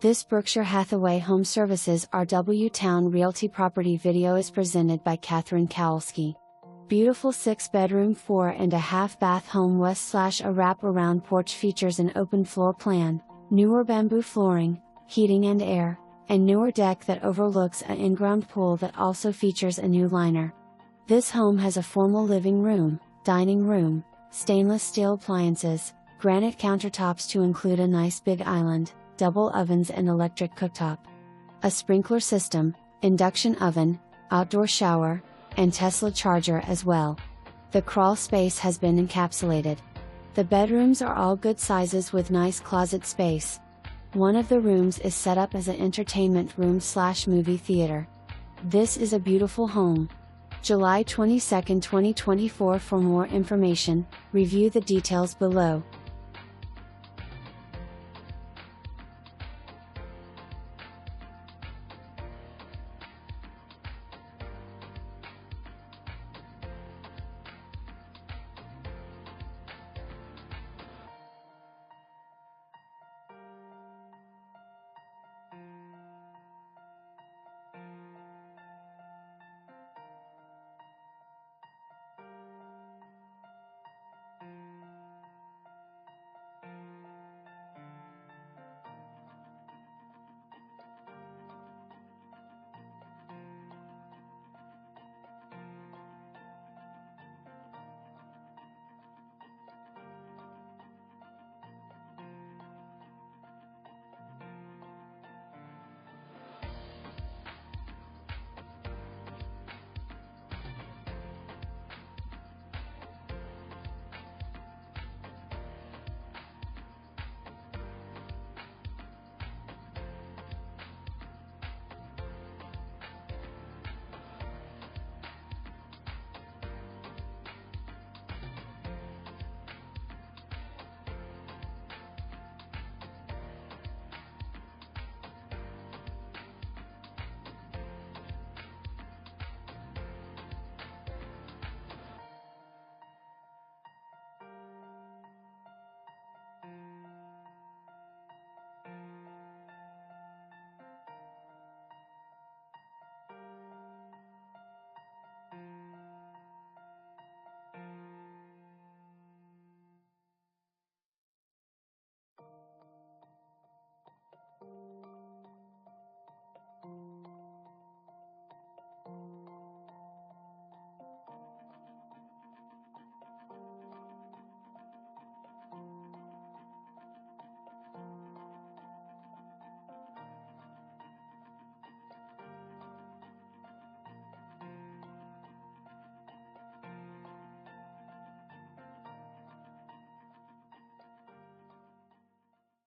This Berkshire Hathaway HomeServices RW Towne Realty property video is presented by Katherine Kowalski. Beautiful 6-bedroom 4.5 bath home west/a wrap-around porch features an open floor plan, newer bamboo flooring, heating and air, and newer deck that overlooks an in-ground pool that also features a new liner. This home has a formal living room, dining room, stainless steel appliances, granite countertops to include a nice big island, double ovens and electric cooktop, a sprinkler system, induction oven, outdoor shower, and Tesla charger as well. The crawl space has been encapsulated. The bedrooms are all good sizes with nice closet space. One of the rooms is set up as an entertainment room/movie theater. This is a beautiful home. July 22, 2024. For more information, review the details below.